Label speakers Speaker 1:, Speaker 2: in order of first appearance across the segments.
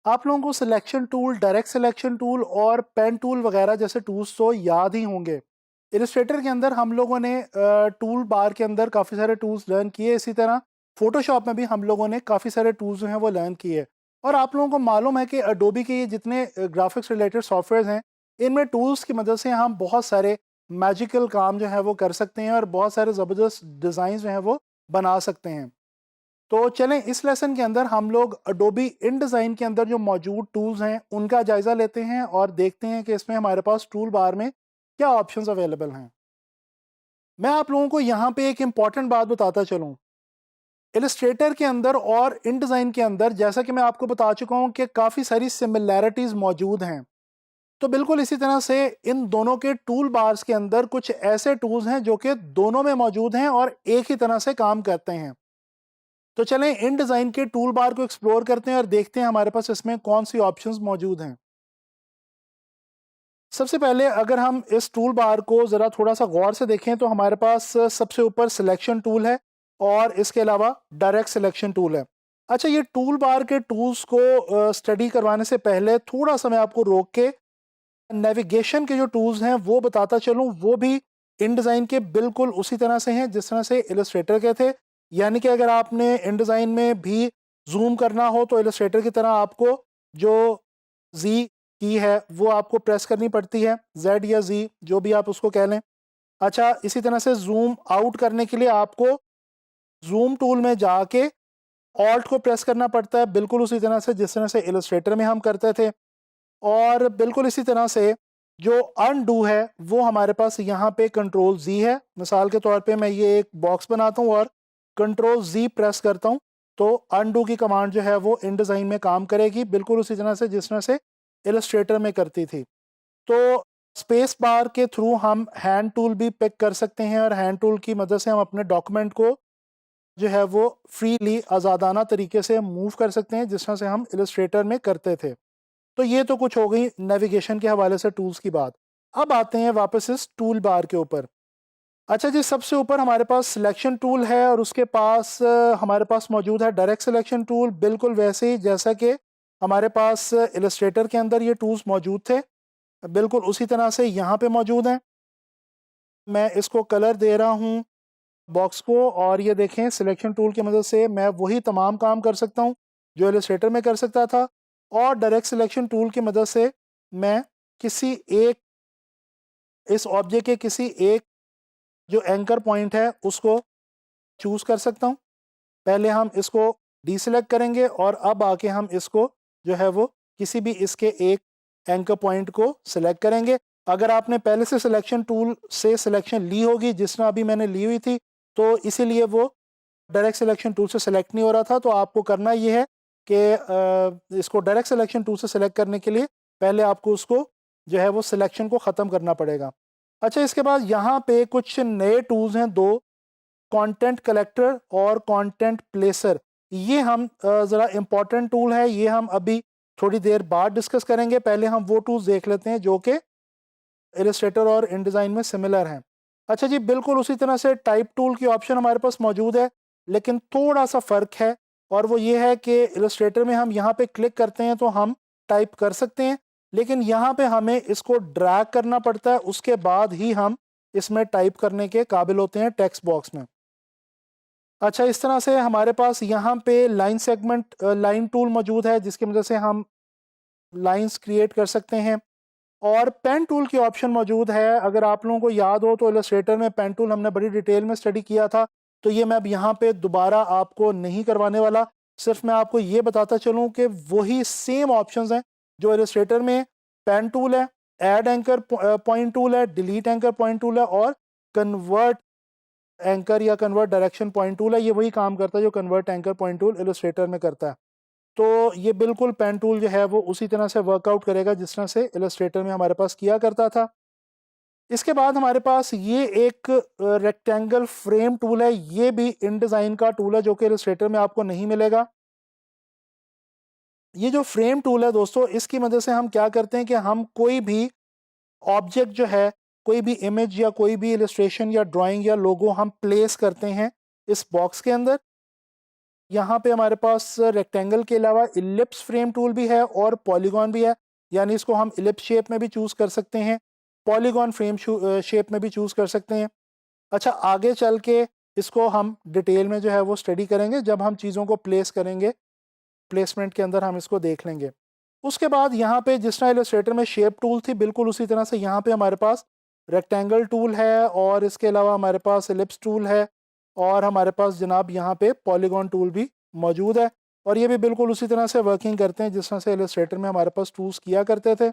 Speaker 1: आप लोगों को selection tool, direct selection tool और पेन टूल वगैरह जैसे टूल्स तो याद ही होंगे। इलस्ट्रेटर के अंदर हम लोगों ने टूल बार के अंदर काफ़ी सारे टूल्स लर्न किए। इसी तरह फोटोशॉप में भी हम लोगों ने काफ़ी सारे टूल्स जो हैं वो लर्न किए। और आप लोगों को मालूम है कि अडोबी के ये जितने ग्राफिक्स रिलेटेड सॉफ्टवेयर हैं, इनमें टूल्स की मदद से हम बहुत सारे मैजिकल काम जो है वो कर सकते हैं और बहुत सारे ज़बरदस्त डिज़ाइन जो हैं वो बना सकते हैं। तो चलें, इस लेसन के अंदर हम लोग अडोबी इन डिज़ाइन के अंदर जो मौजूद टूल्स हैं उनका जायज़ा लेते हैं और देखते हैं कि इसमें हमारे पास टूल बार में क्या ऑप्शंस अवेलेबल हैं। मैं आप लोगों को यहाँ पे एक इम्पॉर्टेंट बात बताता चलूँ। इलस्ट्रेटर के अंदर और इन डिज़ाइन के अंदर जैसा कि मैं आपको बता चुका हूँ कि काफ़ी सारी सिमिलैरिटीज़ मौजूद हैं। तो बिल्कुल इसी तरह से इन दोनों के टूल बार्स के अंदर कुछ ऐसे टूल्स हैं जो कि दोनों में मौजूद हैं और एक ही तरह से काम करते हैं। तो चलें इन डिज़ाइन के टूल बार को एक्सप्लोर करते हैं और देखते हैं हमारे पास इसमें कौन सी ऑप्शंस मौजूद हैं। सबसे पहले अगर हम इस टूल बार को ज़रा थोड़ा सा गौर से देखें तो हमारे पास सबसे ऊपर सिलेक्शन टूल है और इसके अलावा डायरेक्ट सिलेक्शन टूल है। अच्छा, ये टूल बार के टूल्स को स्टडी करवाने से पहले थोड़ा सा मैं आपको रोक के नेविगेशन के जो टूल्स हैं वो बताता चलूँ। वो भी इन डिज़ाइन के बिल्कुल उसी तरह से हैं जिस तरह से इलस्ट्रेटर के थे। यानी कि अगर आपने इन डिज़ाइन में भी जूम करना हो तो इलस्ट्रेटर की तरह आपको जो जी की है वो आपको प्रेस करनी पड़ती है, जेड या जी जो भी आप उसको कह लें। अच्छा, इसी तरह से जूम आउट करने के लिए आपको जूम टूल में जाके ऑल्ट को प्रेस करना पड़ता है, बिल्कुल उसी तरह से जिस तरह से इलस्ट्रेटर में हम करते थे। और बिल्कुल इसी तरह से जो अनडू है वो हमारे पास यहाँ पे कंट्रोल जी है। मिसाल के तौर पे मैं ये एक बॉक्स बनाता हूँ और कंट्रोल जी प्रेस करता हूँ तो अनडू की कमांड जो है वो इन डिज़ाइन में काम करेगी, बिल्कुल उसी तरह से जिस तरह से इलस्ट्रेटर में करती थी। तो स्पेस बार के थ्रू हम हैंड टूल भी पिक कर सकते हैं और हैंड टूल की मदद से हम अपने डॉक्यूमेंट को जो है वो फ्रीली आज़ादाना तरीके से मूव कर सकते हैं जिस तरह से हम इलस्ट्रेटर में करते थे। तो ये तो कुछ हो गई नेविगेशन के हवाले से टूल्स की बात। अब आते हैं वापस इस टूल बार के ऊपर। अच्छा जी, सबसे ऊपर हमारे पास सिलेक्शन टूल है और उसके पास हमारे पास मौजूद है डायरेक्ट सिलेक्शन टूल, बिल्कुल वैसे ही जैसा कि हमारे पास इलस्ट्रेटर के अंदर ये टूल्स मौजूद थे, बिल्कुल उसी तरह से यहाँ पे मौजूद हैं। मैं इसको कलर दे रहा हूँ बॉक्स को और ये देखें सिलेक्शन टूल की मदद से मैं वही तमाम काम कर सकता हूँ जो इलस्ट्रेटर में कर सकता था। और डायरेक्ट सिलेक्शन टूल की मदद से मैं किसी एक इस ऑब्जेक्ट के किसी एक जो एंकर पॉइंट है उसको चूज़ कर सकता हूँ। पहले हम इसको डीसेलेक्ट करेंगे और अब आके हम इसको जो है वो किसी भी इसके एक एंकर पॉइंट को सिलेक्ट करेंगे। अगर आपने पहले से सिलेक्शन टूल से सिलेक्शन ली होगी जिस तरह अभी मैंने ली हुई थी तो इसीलिए वो डायरेक्ट सिलेक्शन टूल से सिलेक्ट नहीं हो रहा था। तो आपको करना ये है कि इसको डायरेक्ट सिलेक्शन टूल से सिलेक्ट करने के लिए पहले आपको उसको जो है वो सिलेक्शन को ख़त्म करना पड़ेगा। अच्छा, इसके बाद यहाँ पे कुछ नए टूल्स हैं दो, कंटेंट कलेक्टर और कंटेंट प्लेसर। ये हम ज़रा इम्पॉर्टेंट टूल है, ये हम अभी थोड़ी देर बाद डिस्कस करेंगे। पहले हम वो टूल्स देख लेते हैं जो कि इलस्ट्रेटर और इन डिज़ाइन में सिमिलर हैं। अच्छा जी, बिल्कुल उसी तरह से टाइप टूल की ऑप्शन हमारे पास मौजूद है, लेकिन थोड़ा सा फ़र्क है और वो ये है कि इलस्ट्रेटर में हम यहाँ पे क्लिक करते हैं तो हम टाइप कर सकते हैं, लेकिन यहाँ पे हमें इसको ड्रैग करना पड़ता है, उसके बाद ही हम इसमें टाइप करने के काबिल होते हैं टेक्स्ट बॉक्स में। अच्छा, इस तरह से हमारे पास यहाँ पे लाइन सेगमेंट लाइन टूल मौजूद है जिसकी मदद से हम लाइंस क्रिएट कर सकते हैं। और पेन टूल की ऑप्शन मौजूद है। अगर आप लोगों को याद हो तो इलस्ट्रेटर में पेन टूल हमने बड़ी डिटेल में स्टडी किया था, तो ये मैं अब यहाँ पे दोबारा आपको नहीं करवाने वाला। सिर्फ मैं आपको ये बताता चलूँ कि वही सेम ऑप्शंस हैं जो इलस्ट्रेटर में पेन टूल है, ऐड एंकर पॉइंट टूल है, डिलीट एंकर पॉइंट टूल है और कन्वर्ट एंकर या कन्वर्ट डायरेक्शन पॉइंट टूल है। ये वही काम करता है जो convert anchor point tool Illustrator में करता है। तो ये बिल्कुल पेन टूल जो है वो उसी तरह से वर्कआउट करेगा जिस तरह से इलस्ट्रेटर में हमारे पास किया करता था। इसके बाद हमारे पास ये एक रेक्टेंगल फ्रेम टूल है, ये भी इन डिज़ाइन का टूल है जो कि इलस्ट्रेटर में आपको नहीं मिलेगा। ये जो फ्रेम टूल है दोस्तों, इसकी मदद से हम क्या करते हैं कि हम कोई भी ऑब्जेक्ट जो है, कोई भी इमेज या कोई भी इलस्ट्रेशन या ड्राइंग या लोगो हम प्लेस करते हैं इस बॉक्स के अंदर। यहाँ पे हमारे पास रेक्टेंगल के अलावा इलिप्स फ्रेम टूल भी है और पॉलीगॉन भी है, यानी इसको हम इलिप्स शेप में भी चूज़ कर सकते हैं, पॉलीगॉन फ्रेम शेप में भी चूज़ कर सकते हैं। अच्छा, आगे चल के इसको हम डिटेल में जो है वो स्टडी करेंगे जब हम चीज़ों को प्लेस करेंगे, प्लेसमेंट के अंदर हम इसको देख लेंगे। उसके बाद यहाँ पे जिस तरह इलस्ट्रेटर में शेप टूल थी, बिल्कुल उसी तरह से यहाँ पे हमारे पास रेक्टेंगल टूल है और इसके अलावा हमारे पास एलिप्स टूल है और हमारे पास जनाब यहाँ पे पॉलीगॉन टूल भी मौजूद है और ये भी बिल्कुल उसी तरह से वर्किंग करते हैं जिस तरह से इलस्ट्रेटर में हमारे पास टूल्स किया करते थे।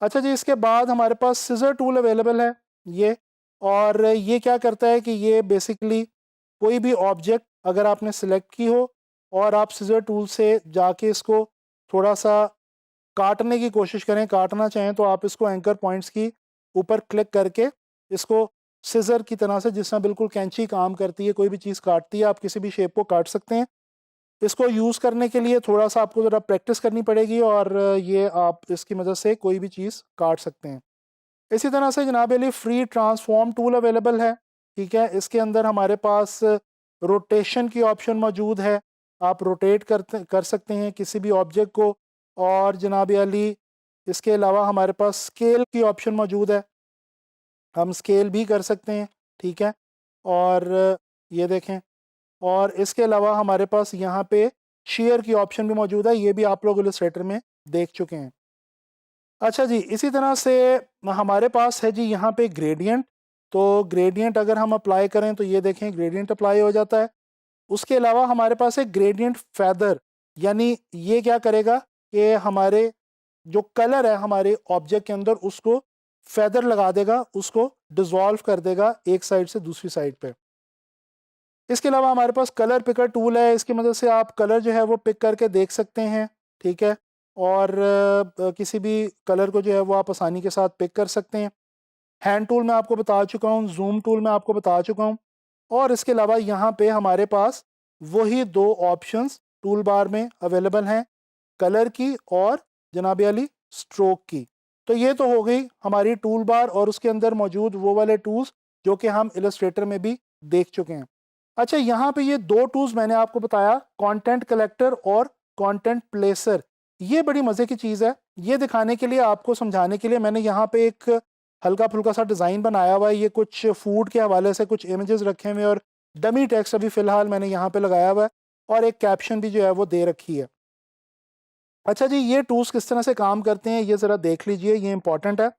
Speaker 1: अच्छा जी, इसके बाद हमारे पास सीजर टूल अवेलेबल है ये, और ये क्या करता है कि ये बेसिकली कोई भी ऑब्जेक्ट अगर आपने सिलेक्ट की हो और आप सीजर टूल से जाके इसको थोड़ा सा काटने की कोशिश करें, काटना चाहें तो आप इसको एंकर पॉइंट्स की ऊपर क्लिक करके इसको सिजर की तरह से, जिस तरह बिल्कुल कैंची काम करती है, कोई भी चीज़ काटती है, आप किसी भी शेप को काट सकते हैं। इसको यूज़ करने के लिए थोड़ा सा आपको ज़रा प्रैक्टिस करनी पड़ेगी और ये आप इसकी मदद से कोई भी चीज़ काट सकते हैं। इसी तरह से जनाब Ali free transform tool available है, ठीक है। इसके अंदर हमारे पास रोटेशन की ऑप्शन मौजूद है, आप रोटेट कर सकते हैं किसी भी ऑब्जेक्ट को, और जनाब अली इसके अलावा हमारे पास स्केल की ऑप्शन मौजूद है, हम स्केल भी कर सकते हैं, ठीक है। और ये देखें, और इसके अलावा हमारे पास यहाँ पे शेयर की ऑप्शन भी मौजूद है, ये भी आप लोग इलस्ट्रेटर में देख चुके हैं। अच्छा जी, इसी तरह से हमारे पास है जी यहाँ पे ग्रेडियंट, तो ग्रेडियंट अगर हम अप्लाई करें तो ये देखें ग्रेडियंट अप्लाई हो जाता है। उसके अलावा हमारे पास है ग्रेडियंट फेदर, यानी ये क्या करेगा कि हमारे जो कलर है हमारे ऑब्जेक्ट के अंदर उसको फेदर लगा देगा, उसको डिसॉल्व कर देगा एक साइड से दूसरी साइड पे। इसके अलावा हमारे पास कलर पिकर टूल है, इसकी मदद से आप कलर जो है वो पिक करके देख सकते हैं, ठीक है। और किसी भी कलर को जो है वो आप आसानी के साथ पिक कर सकते हैं। हैंड टूल मैं आपको बता चुका हूँ, जूम टूल मैं आपको बता चुका हूँ, और इसके अलावा यहाँ पे हमारे पास वही दो ऑप्शंस टूल बार में अवेलेबल हैं, कलर की और जनाब अली स्ट्रोक की। तो ये तो हो गई हमारी टूल बार और उसके अंदर मौजूद वो वाले टूल्स जो कि हम इलस्ट्रेटर में भी देख चुके हैं। अच्छा, यहाँ पे ये दो टूल्स मैंने आपको बताया, कंटेंट कलेक्टर और कंटेंट प्लेसर। ये बड़ी मज़े की चीज़ है। ये दिखाने के लिए, आपको समझाने के लिए मैंने यहाँ पे एक हल्का फुल्का सा डिज़ाइन बनाया हुआ है। ये कुछ फूड के हवाले से कुछ इमेजेस रखे हुए हैं और डमी टेक्स्ट अभी फ़िलहाल मैंने यहाँ पे लगाया हुआ है, और एक कैप्शन भी जो है वो दे रखी है। अच्छा जी, ये टूल्स किस तरह से काम करते हैं ये ज़रा देख लीजिए, ये इंपॉर्टेंट है।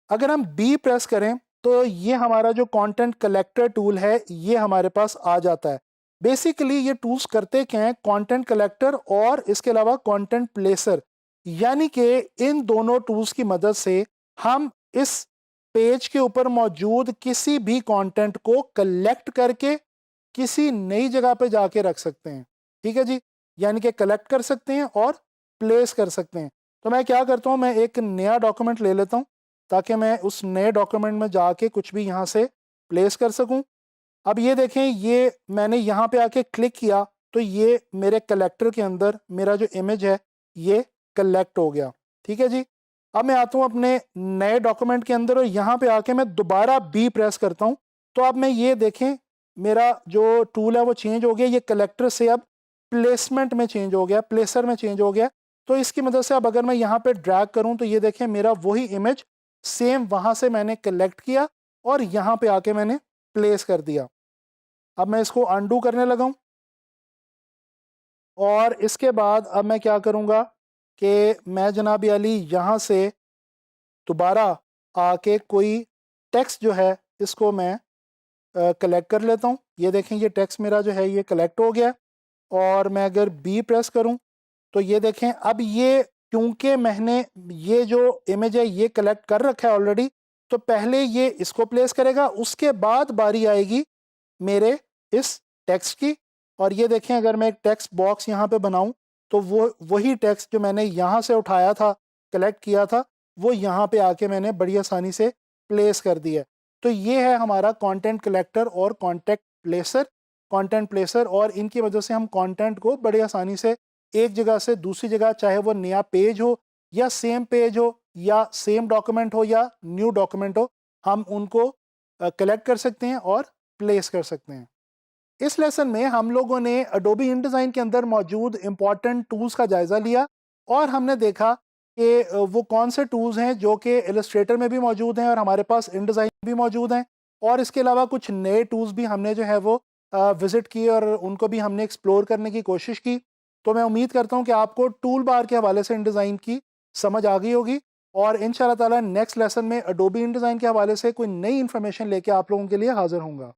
Speaker 1: अगर हम बी प्रेस करें तो ये हमारा जो कंटेंट कलेक्टर टूल है ये हमारे पास आ जाता है। बेसिकली ये टूल्स करते क्या हैं, कंटेंट कलेक्टर और इसके अलावा कंटेंट प्लेसर, यानी कि इन दोनों टूल्स की मदद से हम इस पेज के ऊपर मौजूद किसी भी कंटेंट को कलेक्ट करके किसी नई जगह पे जाके रख सकते हैं, ठीक है जी। यानी कि कलेक्ट कर सकते हैं और प्लेस कर सकते हैं। तो मैं क्या करता हूँ, मैं एक नया डॉक्यूमेंट ले लेता हूँ ताकि मैं उस नए डॉक्यूमेंट में जाके कुछ भी यहाँ से प्लेस कर सकूँ। अब ये देखें, ये मैंने यहाँ पे आके क्लिक किया तो ये मेरे कलेक्टर के अंदर मेरा जो इमेज है ये कलेक्ट हो गया, ठीक है जी। अब मैं आता हूँ अपने नए डॉक्यूमेंट के अंदर और यहाँ पे आके मैं दोबारा बी प्रेस करता हूँ, तो अब मैं ये देखें मेरा जो टूल है वो चेंज हो गया, ये कलेक्टर से अब प्लेसमेंट में चेंज हो गया, प्लेसर में चेंज हो गया। तो इसकी मदद से अब अगर मैं यहाँ पे ड्रैग करूँ तो ये देखें मेरा वही इमेज सेम वहाँ से मैंने कलेक्ट किया और यहाँ पे आके मैंने प्लेस कर दिया। अब मैं इसको अनडू करने लगा हूँ और इसके बाद अब मैं क्या करूँगा कि मैं जनाब अली यहाँ से दोबारा आके कोई टेक्स्ट जो है इसको मैं कलेक्ट कर लेता हूँ। ये देखें ये टेक्स्ट मेरा जो है ये कलेक्ट हो गया, और मैं अगर बी प्रेस करूँ तो ये देखें अब ये, क्योंकि मैंने ये जो इमेज है ये कलेक्ट कर रखा है ऑलरेडी, तो पहले ये इसको प्लेस करेगा, उसके बाद बारी आएगी मेरे इस टेक्स्ट की। और ये देखें अगर मैं एक टेक्स्ट बॉक्स यहाँ पे बनाऊँ तो वो वही टेक्स्ट जो मैंने यहाँ से उठाया था, कलेक्ट किया था, वो यहाँ पे आके मैंने बड़ी आसानी से प्लेस कर दिया। तो ये है हमारा कंटेंट कलेक्टर और कंटेंट प्लेसर, और इनकी वजह से हम कंटेंट को बड़ी आसानी से एक जगह से दूसरी जगह, चाहे वो नया पेज हो या सेम पेज हो या सेम डॉक्यूमेंट हो या न्यू डॉक्यूमेंट हो, हम उनको कलेक्ट कर सकते हैं और प्लेस कर सकते हैं। इस लेसन में हम लोगों ने Adobe InDesign के अंदर मौजूद इंपॉर्टेंट टूल्स का जायज़ा लिया और हमने देखा कि वो कौन से टूल्स हैं जो कि इलस्ट्रेटर में भी मौजूद हैं और हमारे पास InDesign भी मौजूद हैं, और इसके अलावा कुछ नए टूल्स भी हमने जो है वो विज़िट किए और उनको भी हमने एक्सप्लोर करने की कोशिश की। तो मैं उम्मीद करता हूँ कि आपको टूल बार के हवाले से InDesign की समझ आ गई होगी और इंशाल्लाह ताला नेक्स्ट लेसन में Adobe InDesign के हवाले से कोई नई इन्फॉर्मेशन लेके आप लोगों के लिए हाज़िर होऊंगा।